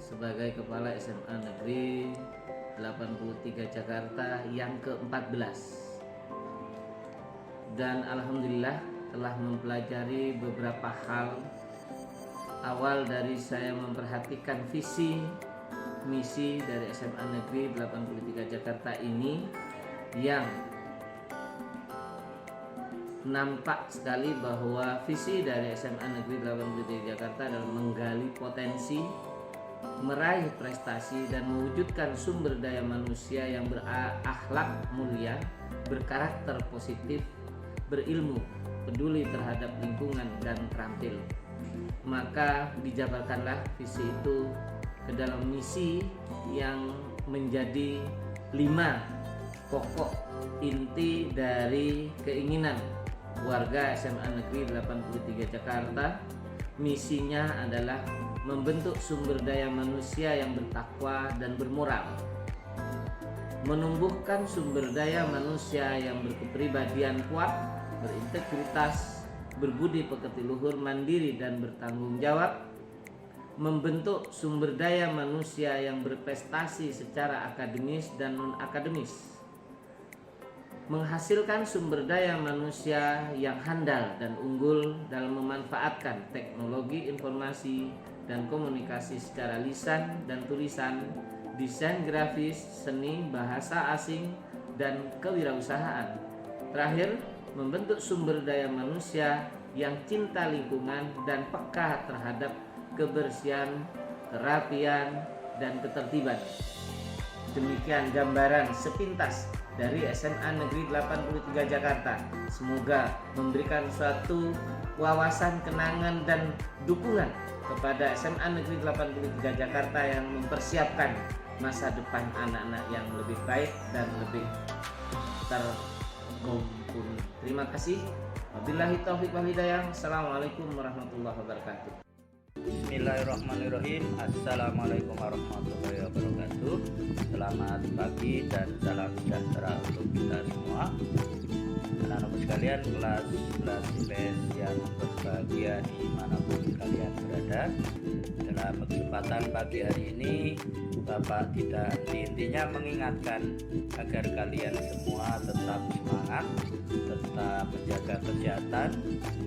sebagai Kepala SMA Negeri 83 Jakarta yang ke-14. Dan alhamdulillah telah mempelajari beberapa hal. Awal dari saya memperhatikan visi misi dari SMA Negeri 83 Jakarta ini, yang nampak sekali bahwa visi dari SMA Negeri 83 Jakarta adalah menggali potensi, meraih prestasi, dan mewujudkan sumber daya manusia yang berakhlak mulia, berkarakter positif, berilmu, peduli terhadap lingkungan, dan terampil. Maka dijabarkanlah visi itu ke dalam misi yang menjadi 5 pokok inti dari keinginan warga SMA Negeri 83 Jakarta. Misinya adalah membentuk sumber daya manusia yang bertakwa dan bermoral, menumbuhkan sumber daya manusia yang berkepribadian kuat, berintegritas, berbudi pekerti luhur, mandiri, dan bertanggung jawab, membentuk sumber daya manusia yang berprestasi secara akademis dan non-akademis, menghasilkan sumber daya manusia yang handal dan unggul dalam memanfaatkan teknologi informasi dan komunikasi secara lisan dan tulisan, desain grafis, seni, bahasa asing, dan kewirausahaan. Terakhir, membentuk sumber daya manusia yang cinta lingkungan dan peka terhadap kebersihan, kerapian, dan ketertiban. Demikian gambaran sepintas dari SMA Negeri 83 Jakarta. Semoga memberikan suatu wawasan, kenangan, dan dukungan kepada SMA Negeri 83 Jakarta yang mempersiapkan masa depan anak-anak yang lebih baik dan lebih termumpuni. Terima kasih. Wabillahi taufiq wal hidayah. Assalamualaikum warahmatullahi wabarakatuh. Bismillahirrahmanirrahim. Assalamualaikum warahmatullahi wabarakatuh. Selamat pagi dan salam sejahtera untuk kita semua. Anak-anakku sekalian, kelas 11 IPS yang berbahagia dimanapun kalian berada. Dalam kesempatan pagi hari ini, Bapak tidak henti-hentinya mengingatkan agar kalian semua tetap semangat, tetap menjaga kesehatan,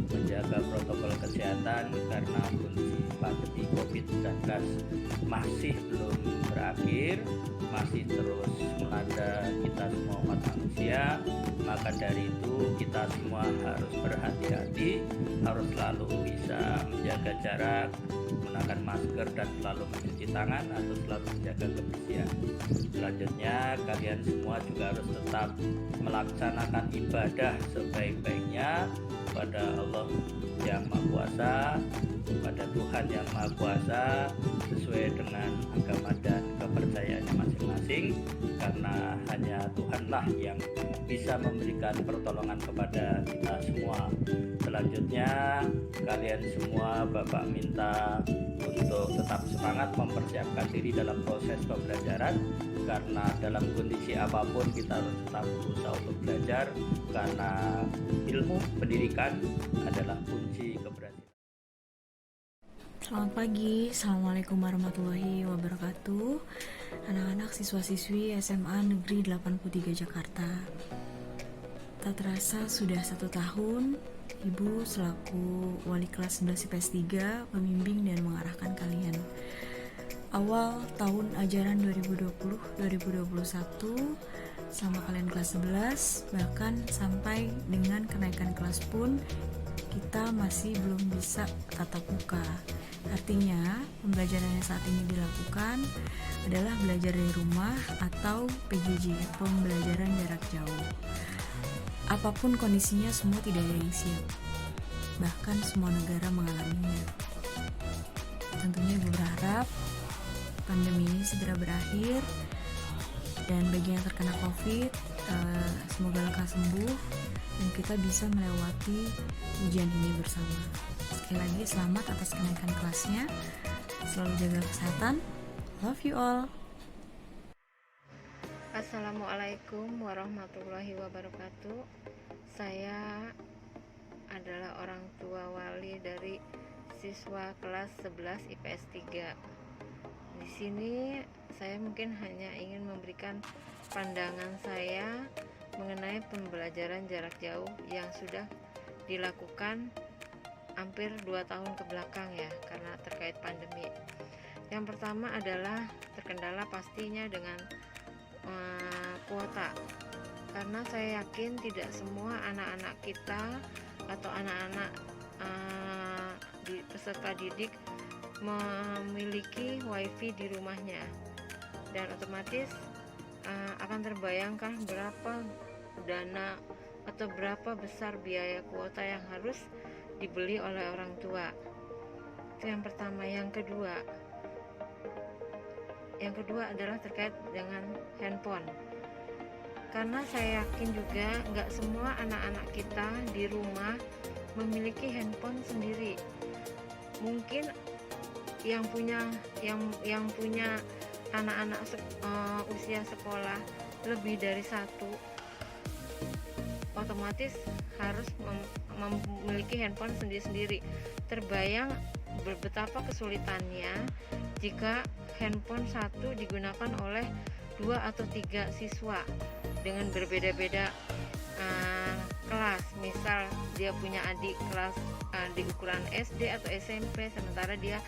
menjaga protokol kesehatan, karena kondisi pandemi COVID-19 masih belum berakhir, masih terus melanda kita semua umat manusia. Maka dari itu kita semua harus berhati-hati, harus selalu bisa menjaga jarak, menggunakan masker, dan selalu mencuci tangan atau selalu menjaga kebersihan. Selanjutnya kalian semua juga harus tetap melaksanakan ibadah sebaik-baiknya kepada Allah yang Maha Kuasa, kepada Tuhan yang Maha Kuasa, sesuai dengan agama dan kepercayaannya masing-masing, karena hanya Tuhanlah yang bisa memberikan pertolongan kepada kita semua. Selanjutnya kalian semua Bapak minta untuk tetap semangat mempersiapkan diri dalam proses pembelajaran, karena dalam kondisi apapun kita harus tetap berusaha untuk belajar, karena ilmu pendidikan adalah kunci keberhasilan. Selamat pagi, Assalamualaikum warahmatullahi wabarakatuh. Anak-anak siswa-siswi SMA Negeri 83 Jakarta. Tak terasa sudah 1 tahun Ibu selaku wali kelas 11 IPS 3 membimbing dan mengarahkan kalian. Awal tahun ajaran 2020-2021 sama kalian kelas 11, bahkan sampai dengan kenaikan kelas pun kita masih belum bisa tatap muka. Artinya, pembelajaran yang saat ini dilakukan adalah belajar dari rumah atau PJJ, pembelajaran jarak jauh. Apapun kondisinya, semua tidak ada yang siap. Bahkan semua negara mengalaminya. Tentunya Ibu berharap pandemi ini segera berakhir, dan bagi yang terkena COVID, semoga lekas sembuh dan kita bisa melewati ujian ini bersama. Sekali lagi selamat atas kenaikan kelasnya. Selalu jaga kesehatan. Love you all. Assalamualaikum warahmatullahi wabarakatuh. Saya adalah orang tua wali dari siswa kelas 11 IPS 3. Di sini saya mungkin hanya ingin memberikan pandangan saya mengenai pembelajaran jarak jauh yang sudah dilakukan hampir 2 tahun ke belakang ya, karena terkait pandemi. Yang pertama adalah terkendala pastinya dengan kuota, karena saya yakin tidak semua anak-anak kita atau anak-anak peserta didik memiliki wifi di rumahnya, dan otomatis akan terbayangkan berapa dana atau berapa besar biaya kuota yang harus dibeli oleh orang tua. Itu yang pertama. Yang kedua adalah terkait dengan handphone, karena saya yakin juga nggak semua anak-anak kita di rumah memiliki handphone sendiri. Mungkin yang punya anak-anak usia sekolah lebih dari satu, otomatis harus memiliki handphone sendiri-sendiri. Terbayang betapa kesulitannya jika handphone satu digunakan oleh 2 atau 3 siswa dengan berbeda-beda kelas. Misal dia punya adik kelas di ukuran SD atau SMP, sementara dia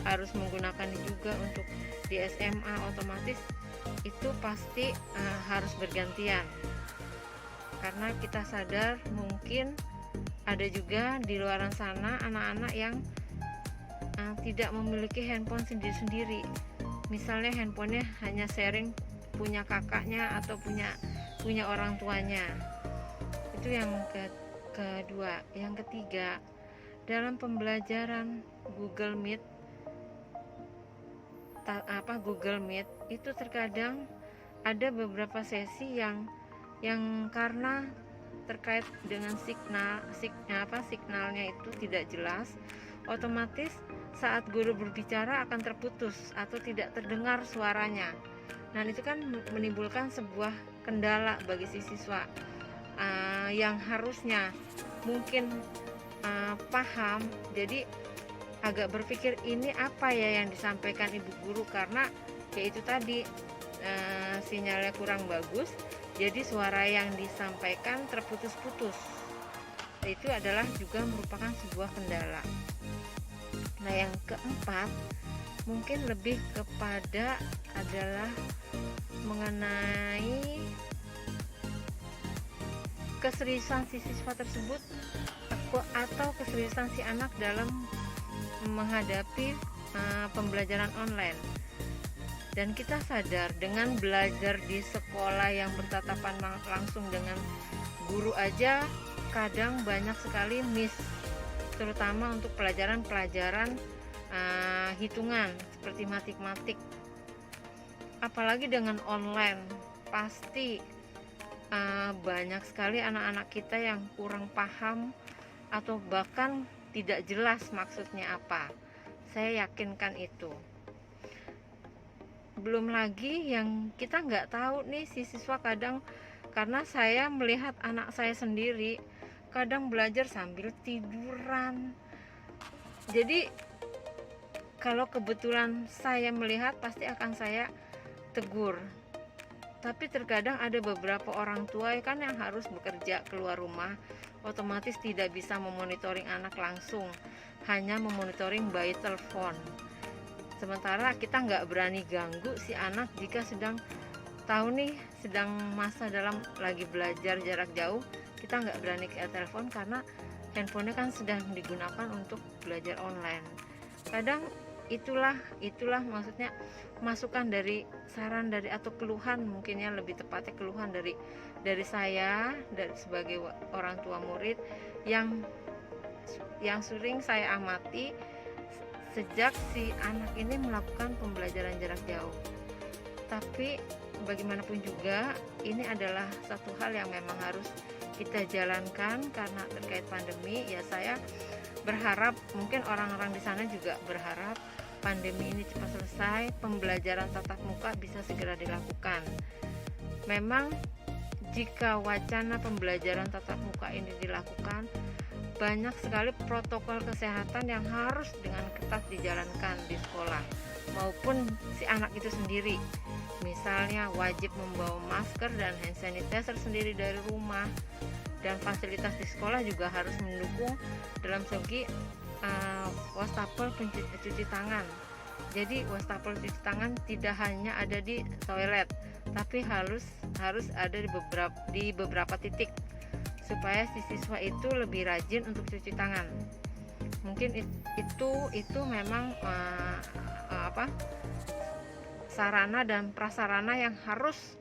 harus menggunakan juga untuk di SMA, otomatis itu pasti harus bergantian. Karena kita sadar mungkin ada juga di luar sana anak-anak yang tidak memiliki handphone sendiri-sendiri. Misalnya handphonenya hanya sharing punya kakaknya atau punya orang tuanya. Itu yang kedua. Yang ketiga, dalam pembelajaran Google Meet itu terkadang ada beberapa sesi yang karena terkait dengan signalnya itu tidak jelas, otomatis saat guru berbicara akan terputus atau tidak terdengar suaranya. Nah, itu kan menimbulkan sebuah kendala bagi si siswa yang harusnya mungkin paham, jadi agak berpikir ini apa ya yang disampaikan ibu guru, karena yaitu tadi sinyalnya kurang bagus, jadi suara yang disampaikan terputus-putus. Itu adalah juga merupakan sebuah kendala. Nah, yang keempat mungkin lebih kepada adalah mengenai keseriusan si siswa tersebut atau keseriusan si anak dalam menghadapi pembelajaran online. Dan kita sadar dengan belajar di sekolah yang bertatapan langsung dengan guru aja kadang banyak sekali miss, terutama untuk pelajaran-pelajaran hitungan seperti matematik. Apalagi dengan online, pasti banyak sekali anak-anak kita yang kurang paham atau bahkan tidak jelas maksudnya apa. Saya yakinkan itu. Belum lagi yang kita nggak tahu nih, si siswa kadang, karena saya melihat anak saya sendiri kadang belajar sambil tiduran. Jadi kalau kebetulan saya melihat, pasti akan saya tegur. Tapi terkadang ada beberapa orang tua kan yang harus bekerja keluar rumah, otomatis tidak bisa memonitoring anak langsung, hanya memonitoring by telepon. Sementara kita nggak berani ganggu si anak jika sedang tahu nih sedang masa dalam lagi belajar jarak jauh, kita nggak berani ke telepon karena handphonenya kan sedang digunakan untuk belajar online. Kadang itulah maksudnya masukan dari saran dari atau keluhan, mungkinnya lebih tepatnya keluhan dari saya sebagai orang tua murid yang sering saya amati sejak si anak ini melakukan pembelajaran jarak jauh. Tapi bagaimanapun juga ini adalah satu hal yang memang harus kita jalankan karena terkait pandemi. Ya, saya berharap, mungkin orang-orang di sana juga berharap pandemi ini cepat selesai, pembelajaran tatap muka bisa segera dilakukan. Memang jika wacana pembelajaran tatap muka ini dilakukan, banyak sekali protokol kesehatan yang harus dengan ketat dijalankan di sekolah maupun si anak itu sendiri. Misalnya wajib membawa masker dan hand sanitizer sendiri dari rumah, dan fasilitas di sekolah juga harus mendukung dalam segi wastafel cuci tangan. Jadi wastafel cuci tangan tidak hanya ada di toilet, tapi harus ada di beberapa titik supaya si siswa itu lebih rajin untuk cuci tangan. Mungkin itu memang sarana dan prasarana yang harus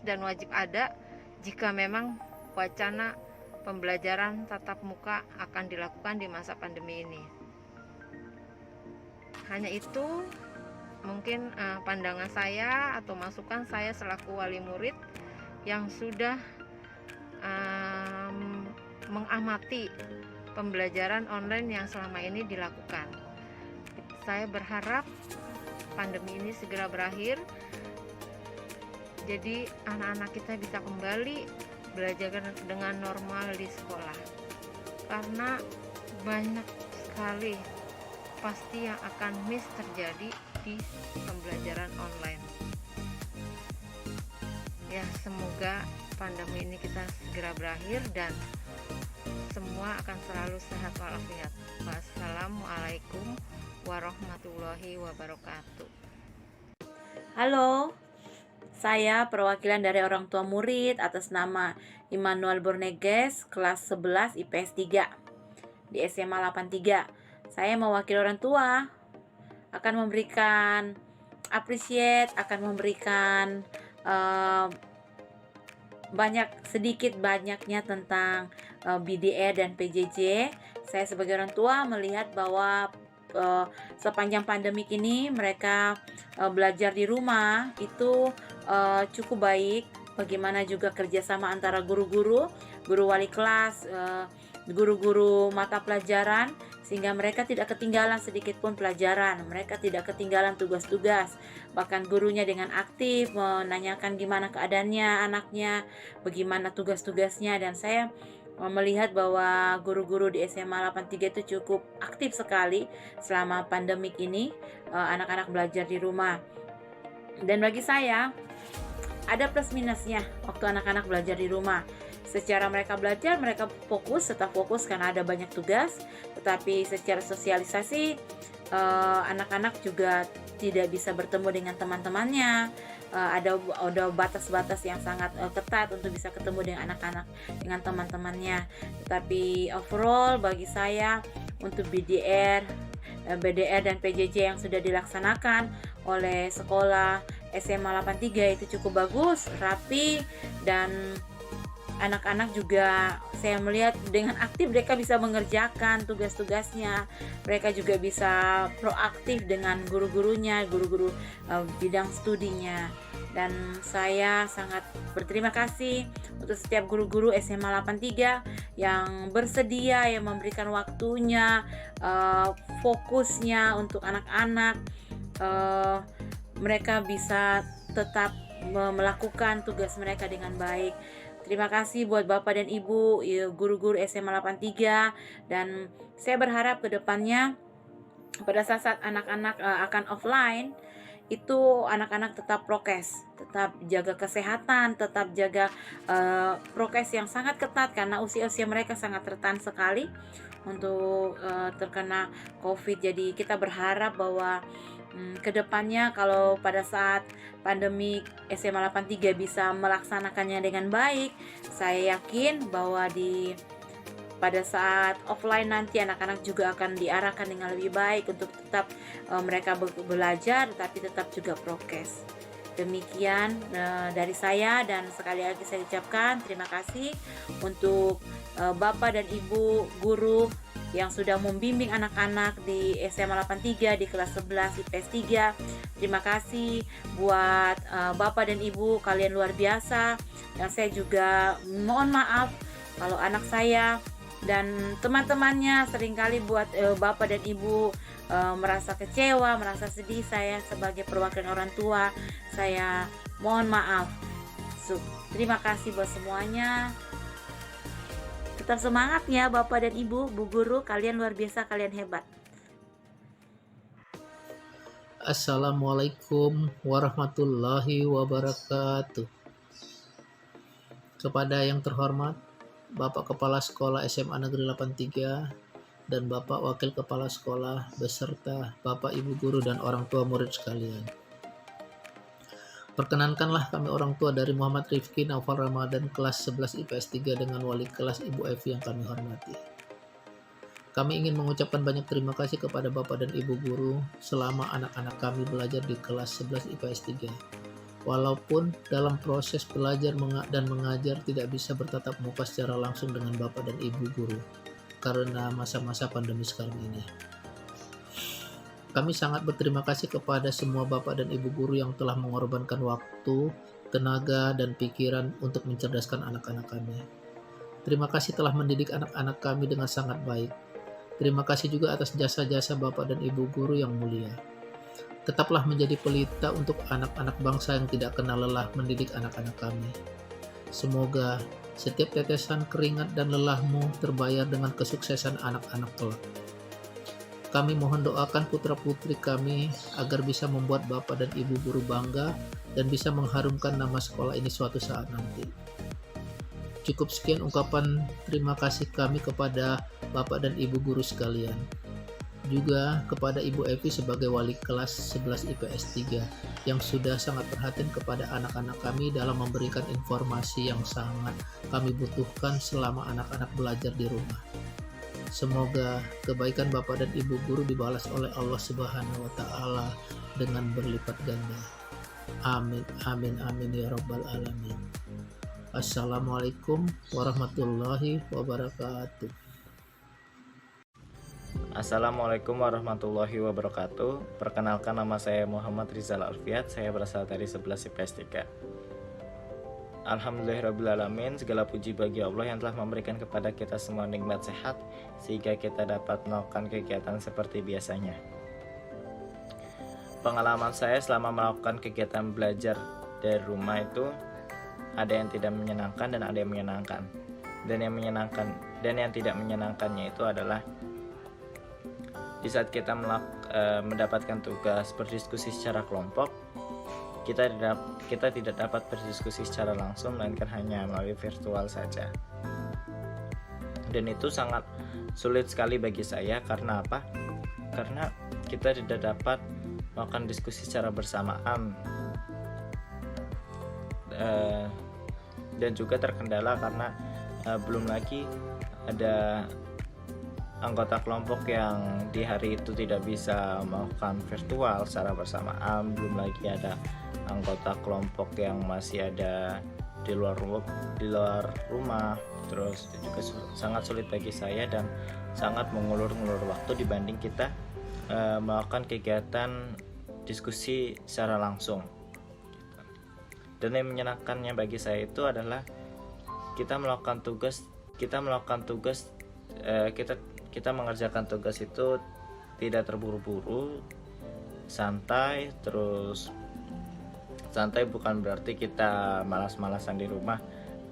dan wajib ada jika memang wacana pembelajaran tatap muka akan dilakukan di masa pandemi ini. Hanya itu mungkin pandangan saya atau masukan saya selaku wali murid yang sudah mengamati pembelajaran online yang selama ini dilakukan. Saya berharap pandemi ini segera berakhir, jadi anak-anak kita bisa kembali belajar dengan normal di sekolah, karena banyak sekali pasti yang akan miss terjadi di pembelajaran online. Ya, semoga pandemi ini kita segera berakhir dan semua akan selalu sehat walafiat. Wassalamualaikum warahmatullahi wabarakatuh. Halo, saya perwakilan dari orang tua murid atas nama Immanuel Borneges, kelas 11 IPS 3 di SMA 83. Saya mewakili orang tua, akan memberikan appreciate, akan memberikan banyaknya tentang BDR dan PJJ. Saya sebagai orang tua melihat bahwa sepanjang pandemik ini mereka belajar di rumah itu cukup baik. Bagaimana juga kerjasama antara guru wali kelas, guru-guru mata pelajaran, sehingga mereka tidak ketinggalan sedikit pun pelajaran, mereka tidak ketinggalan tugas-tugas. Bahkan gurunya dengan aktif menanyakan gimana keadaannya anaknya, bagaimana tugas-tugasnya, dan saya melihat bahwa guru-guru di SMA 83 itu cukup aktif sekali selama pandemik ini, anak-anak belajar di rumah. Dan bagi saya ada plus minusnya waktu anak-anak belajar di rumah. Secara mereka belajar, mereka tetap fokus karena ada banyak tugas, tetapi secara sosialisasi anak-anak juga tidak bisa bertemu dengan teman-temannya. Ada batas-batas yang sangat ketat untuk bisa ketemu dengan anak-anak, dengan teman-temannya. Tetapi overall bagi saya untuk BDR dan PJJ yang sudah dilaksanakan oleh sekolah SMA 83 itu cukup bagus, rapi, dan anak-anak juga saya melihat dengan aktif mereka bisa mengerjakan tugas-tugasnya. Mereka juga bisa proaktif dengan guru-gurunya, guru-guru bidang studinya. Dan saya sangat berterima kasih untuk setiap guru-guru SMA 83 yang bersedia, yang memberikan waktunya, fokusnya untuk anak-anak. Mereka bisa tetap melakukan tugas mereka dengan baik. Terima kasih buat Bapak dan Ibu guru-guru SMA 83, dan saya berharap ke depannya pada saat anak-anak akan offline itu anak-anak tetap prokes, tetap jaga kesehatan, tetap jaga prokes yang sangat ketat karena usia-usia mereka sangat rentan sekali untuk terkena COVID. Jadi kita berharap bahwa kedepannya kalau pada saat pandemi SMA 83 bisa melaksanakannya dengan baik, saya yakin bahwa pada saat offline nanti anak-anak juga akan diarahkan dengan lebih baik untuk tetap mereka belajar tapi tetap juga prokes. Demikian dari saya, dan sekali lagi saya ucapkan terima kasih untuk Bapak dan Ibu guru yang sudah membimbing anak-anak di SMA 83 di kelas 11 IPS 3. Terima kasih buat Bapak dan Ibu, kalian luar biasa. Dan saya juga mohon maaf kalau anak saya dan teman-temannya seringkali buat Bapak dan Ibu merasa kecewa, merasa sedih. Saya sebagai perwakilan orang tua, saya mohon maaf. Terima kasih buat semuanya. Tetap semangat ya Bapak dan Ibu, Bu Guru, kalian luar biasa, kalian hebat. Assalamualaikum warahmatullahi wabarakatuh. Kepada yang terhormat Bapak Kepala Sekolah SMA Negeri 83 dan Bapak Wakil Kepala Sekolah beserta Bapak Ibu Guru dan orang tua murid sekalian. Perkenankanlah kami orang tua dari Muhammad Rifki Naufal Ramadan kelas 11 IPS 3 dengan wali kelas Ibu Evi yang kami hormati. Kami ingin mengucapkan banyak terima kasih kepada Bapak dan Ibu Guru selama anak-anak kami belajar di kelas 11 IPS 3. Walaupun dalam proses belajar dan mengajar tidak bisa bertatap muka secara langsung dengan Bapak dan Ibu Guru karena masa-masa pandemi sekarang ini. Kami sangat berterima kasih kepada semua Bapak dan Ibu Guru yang telah mengorbankan waktu, tenaga, dan pikiran untuk mencerdaskan anak-anak kami. Terima kasih telah mendidik anak-anak kami dengan sangat baik. Terima kasih juga atas jasa-jasa Bapak dan Ibu Guru yang mulia. Tetaplah menjadi pelita untuk anak-anak bangsa yang tidak kenal lelah mendidik anak-anak kami. Semoga setiap tetesan keringat dan lelahmu terbayar dengan kesuksesan anak-anak kelak. Kami mohon doakan putra-putri kami agar bisa membuat Bapak dan Ibu Guru bangga dan bisa mengharumkan nama sekolah ini suatu saat nanti. Cukup sekian ungkapan terima kasih kami kepada Bapak dan Ibu Guru sekalian. Juga kepada Ibu Evi sebagai wali kelas 11 IPS 3 yang sudah sangat perhatian kepada anak-anak kami dalam memberikan informasi yang sangat kami butuhkan selama anak-anak belajar di rumah. Semoga kebaikan Bapak dan Ibu Guru dibalas oleh Allah Subhanahu wa taala dengan berlipat ganda. Amin amin amin ya rabbal alamin. Assalamualaikum warahmatullahi wabarakatuh. Assalamualaikum warahmatullahi wabarakatuh. Perkenalkan, nama saya Muhammad Rizal Alfiat. Saya berasal dari 11 IPS 3. Alhamdulillahirrabbilalamin. Segala puji bagi Allah yang telah memberikan kepada kita semua nikmat sehat sehingga kita dapat melakukan kegiatan seperti biasanya. Pengalaman saya selama melakukan kegiatan belajar dari rumah itu ada yang tidak menyenangkan dan ada yang menyenangkan. Dan yang tidak menyenangkannya itu adalah di saat kita mendapatkan tugas berdiskusi secara kelompok, kita tidak dapat berdiskusi secara langsung, melainkan hanya melalui virtual saja. Dan itu sangat sulit sekali bagi saya. Karena apa? Karena kita tidak dapat melakukan diskusi secara bersamaan, dan juga terkendala karena belum lagi ada anggota kelompok yang di hari itu tidak bisa melakukan virtual secara bersamaan. Belum lagi ada anggota kelompok yang masih ada di luar rumah. Terus juga sangat sulit bagi saya dan sangat mengulur waktu dibanding kita melakukan kegiatan diskusi secara langsung. Dan yang menyenangkannya bagi saya itu adalah kita mengerjakan tugas itu tidak terburu-buru, santai. Terus santai bukan berarti kita malas-malasan di rumah,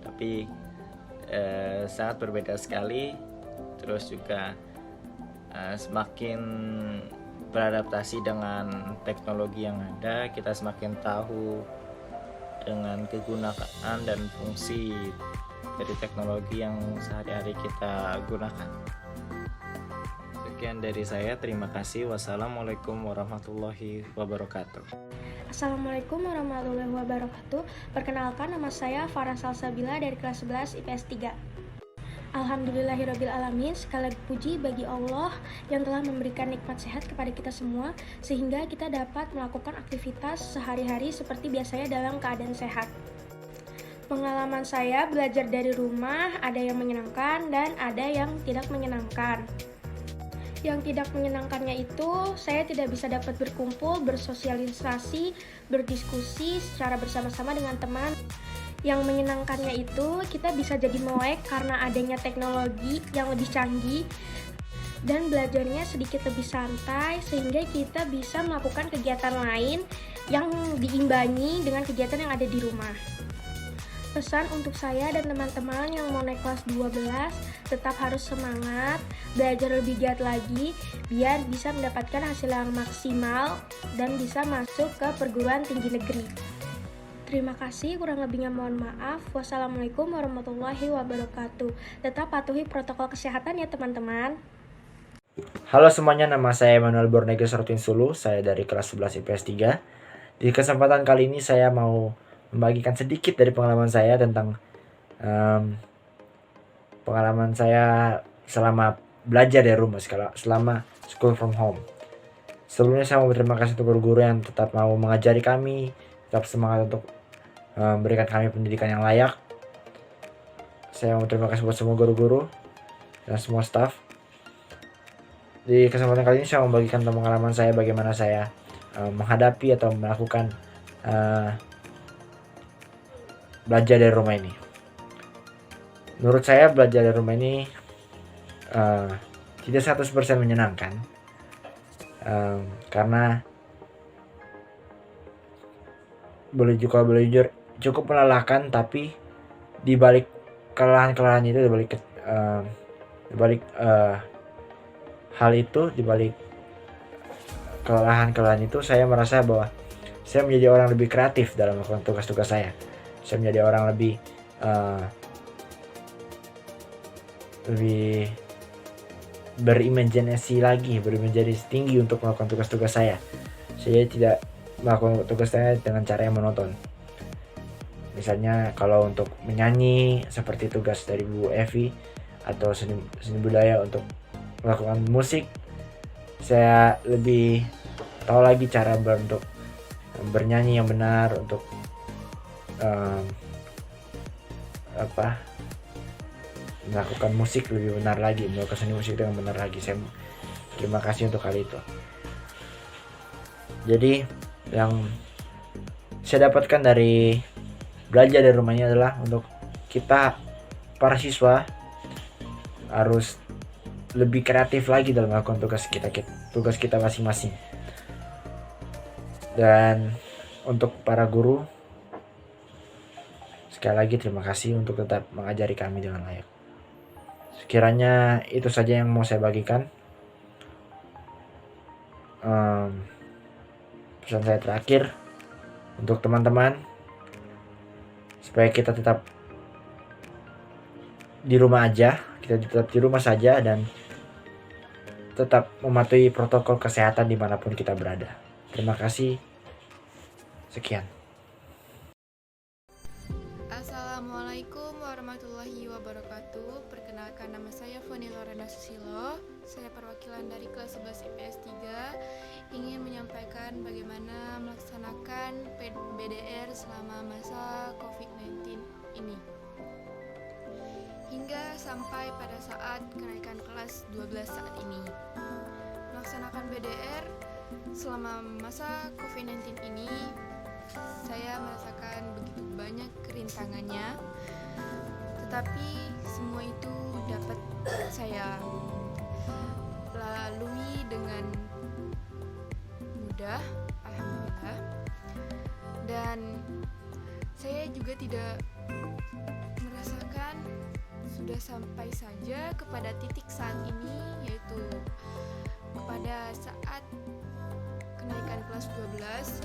tapi sangat berbeda sekali. Terus juga semakin beradaptasi dengan teknologi yang ada, kita semakin tahu dengan kegunaan dan fungsi dari teknologi yang sehari-hari kita gunakan. Sekian dari saya, terima kasih. Wassalamualaikum warahmatullahi wabarakatuh. Assalamualaikum warahmatullahi wabarakatuh. Perkenalkan, nama saya Farah Salsabila dari kelas 11 IPS 3. Alhamdulillahirrabbilalamin. Segala puji bagi Allah yang telah memberikan nikmat sehat kepada kita semua, sehingga kita dapat melakukan aktivitas sehari-hari seperti biasanya dalam keadaan sehat. Pengalaman saya belajar dari rumah ada yang menyenangkan dan ada yang tidak menyenangkan. Yang tidak menyenangkannya itu saya tidak bisa dapat berkumpul, bersosialisasi, berdiskusi secara bersama-sama dengan teman. Yang menyenangkannya itu kita bisa jadi melek karena adanya teknologi yang lebih canggih dan belajarnya sedikit lebih santai, sehingga kita bisa melakukan kegiatan lain yang diimbangi dengan kegiatan yang ada di rumah. Pesan untuk saya dan teman-teman yang mau naik kelas 12, tetap harus semangat, belajar lebih giat lagi, biar bisa mendapatkan hasil yang maksimal dan bisa masuk ke perguruan tinggi negeri. Terima kasih, kurang lebihnya mohon maaf. Wassalamualaikum warahmatullahi wabarakatuh. Tetap patuhi protokol kesehatan ya teman-teman. Halo semuanya, nama saya Emmanuel Bornegio Sortin Sulu, saya dari kelas 11 IPS 3. Di kesempatan kali ini saya mau membagikan sedikit dari pengalaman saya tentang pengalaman saya selama belajar dari rumah, selama school from home. Sebelumnya saya mau berterima kasih untuk guru-guru yang tetap mau mengajari kami, tetap semangat untuk memberikan kami pendidikan yang layak. Saya mau terima kasih buat semua guru-guru dan semua staff. Di kesempatan kali ini saya mau membagikan tentang pengalaman saya, bagaimana saya menghadapi atau melakukan belajar dari rumah ini. Menurut saya belajar dari rumah ini tidak 100% menyenangkan, karena boleh jujur cukup melelahkan, tapi di balik kelelahan itu, di balik hal itu, di balik kelelahan itu, saya merasa bahwa saya menjadi orang lebih kreatif dalam melakukan tugas-tugas saya. Saya menjadi orang lebih berimajinasi tinggi untuk melakukan tugas-tugas saya. Saya tidak melakukan tugas saya dengan cara yang monoton. Misalnya kalau untuk menyanyi seperti tugas dari Bu Evi, atau seni budaya untuk melakukan musik, saya lebih tahu lagi cara untuk bernyanyi yang benar, untuk melakukan musik lebih benar lagi, melakukan seni musik dengan benar lagi. Saya terima kasih untuk hal itu. Jadi yang saya dapatkan dari belajar dari rumahnya adalah untuk kita para siswa harus lebih kreatif lagi dalam melakukan tugas kita masing-masing. Dan untuk para guru, sekali lagi terima kasih untuk tetap mengajari kami dengan layak. Sekiranya itu saja yang mau saya bagikan. Pesan saya terakhir untuk teman-teman, supaya kita tetap di rumah saja dan tetap mematuhi protokol kesehatan dimanapun kita berada. Terima kasih. Sekian. Assalamualaikum warahmatullahi wabarakatuh. Perkenalkan, nama saya Foni Lorena Susilo. Saya perwakilan dari kelas 11 IPS 3, ingin menyampaikan bagaimana melaksanakan BDR selama masa COVID-19 ini, hingga sampai pada saat kenaikan kelas 12 saat ini. Melaksanakan BDR selama masa COVID-19 ini, saya merasakan begitu banyak kerintangannya, tetapi semua itu dapat saya lalui dengan mudah, alhamdulillah. Dan saya juga tidak merasakan sudah sampai saja kepada titik saat ini, yaitu pada saat kenaikan kelas 12.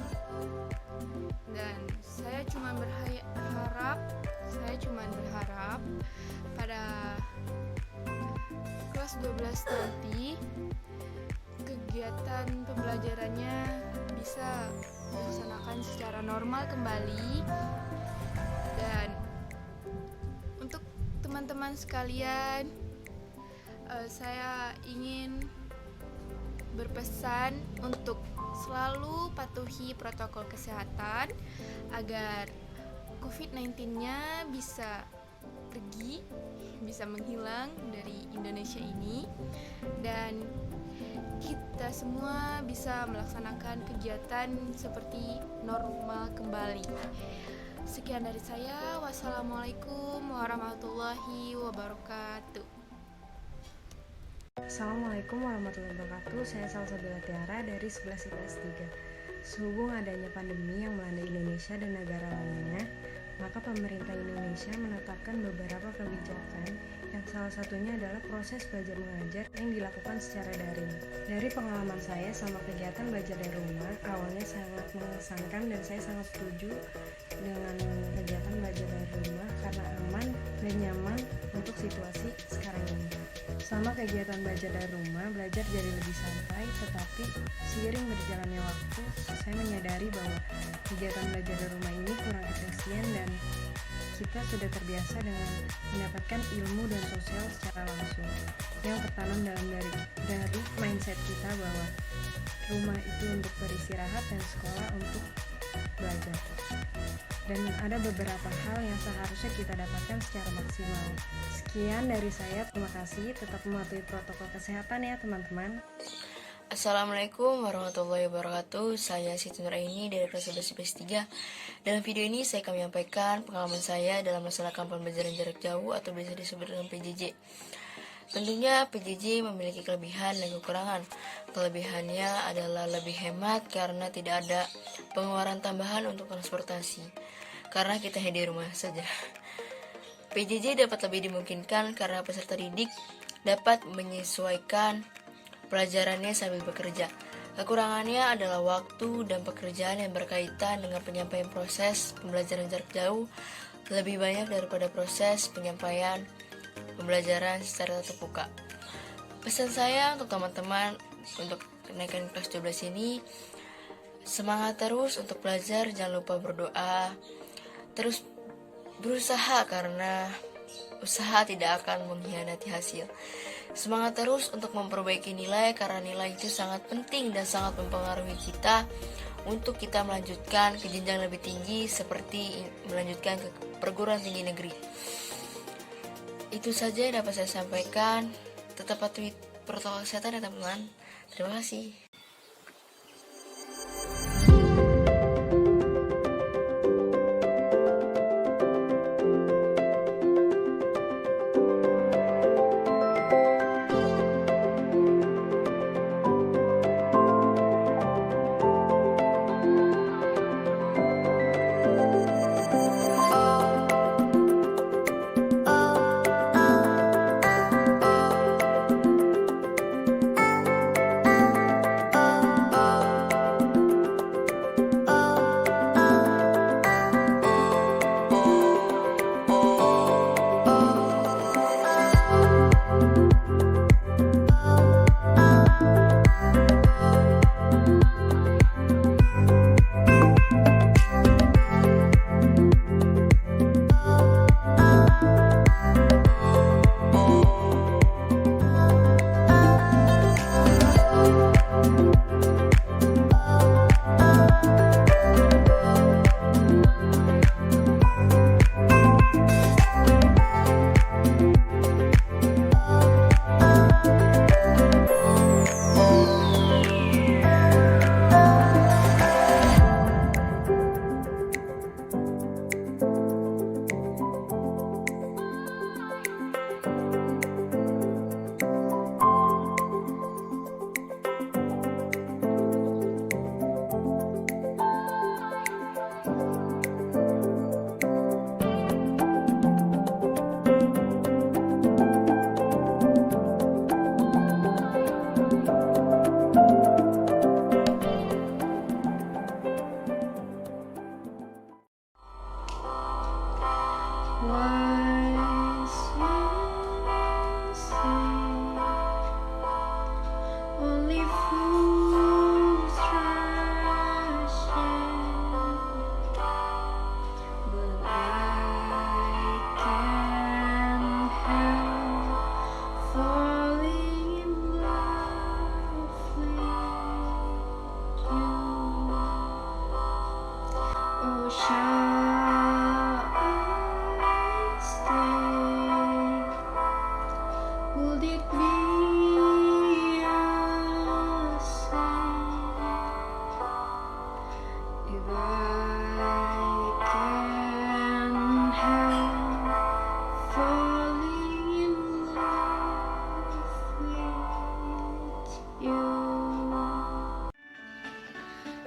Dan saya cuma berharap pada kelas 12 nanti kegiatan pembelajarannya bisa dilaksanakan secara normal kembali. Dan untuk teman-teman sekalian, saya ingin berpesan untuk selalu patuhi protokol kesehatan agar COVID-19-nya bisa pergi, bisa menghilang dari Indonesia ini, dan kita semua bisa melaksanakan kegiatan seperti normal kembali. Sekian dari saya. Wassalamualaikum warahmatullahi wabarakatuh. Assalamualaikum warahmatullahi wabarakatuh. Saya Salsabila Tiara dari 11 IPS 3. Sehubung adanya pandemi yang melanda Indonesia dan negara lainnya, maka pemerintah Indonesia menetapkan beberapa kebijakan yang salah satunya adalah proses belajar mengajar yang dilakukan secara daring. Dari pengalaman saya sama kegiatan belajar dari rumah, awalnya sangat mengesankan dan saya sangat setuju dengan kegiatan belajar dari rumah karena aman dan nyaman untuk situasi sekarang ini. Selama kegiatan belajar dari rumah, belajar jadi lebih santai, tetapi seiring berjalannya waktu, saya menyadari bahwa kegiatan belajar dari rumah ini kurang efisien dan kita sudah terbiasa dengan mendapatkan ilmu dan sosial secara langsung yang tertanam dari mindset kita bahwa rumah itu untuk beristirahat dan sekolah untuk belajar. Dan ada beberapa hal yang seharusnya kita dapatkan secara maksimal. Sekian dari saya, terima kasih. Tetap mematuhi protokol kesehatan ya teman-teman. Assalamualaikum warahmatullahi wabarakatuh. Saya Siti Nuraini dari kelas 11 IPS 3. Dalam video ini saya akan menyampaikan pengalaman saya dalam melaksanakan pembelajaran jarak jauh atau biasa disebut dengan PJJ. Tentunya PJJ memiliki kelebihan dan kekurangan. Kelebihannya adalah lebih hemat karena tidak ada pengeluaran tambahan untuk transportasi, karena kita hanya di rumah saja. PJJ dapat lebih dimungkinkan karena peserta didik dapat menyesuaikan pelajarannya sambil bekerja. Kekurangannya adalah waktu dan pekerjaan yang berkaitan dengan penyampaian proses pembelajaran jarak jauh lebih banyak daripada proses penyampaian pembelajaran secara tatap muka. Pesan saya untuk teman-teman untuk kenaikan kelas 12 ini, semangat terus untuk belajar, jangan lupa berdoa, terus berusaha karena usaha tidak akan mengkhianati hasil. Semangat terus untuk memperbaiki nilai karena nilai itu sangat penting dan sangat mempengaruhi kita untuk kita melanjutkan ke jenjang lebih tinggi seperti melanjutkan ke perguruan tinggi negeri. Itu saja yang dapat saya sampaikan. Tetap patuhi protokol kesehatan ya teman-teman. Terima kasih.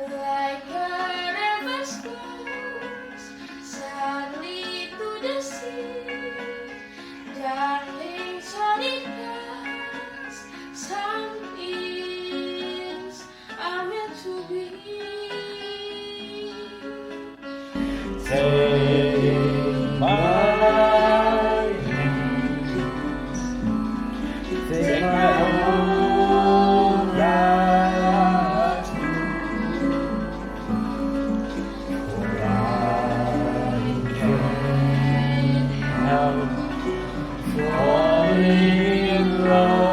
Like whatever's good Take my hand, take my whole life, for I can't help falling in love.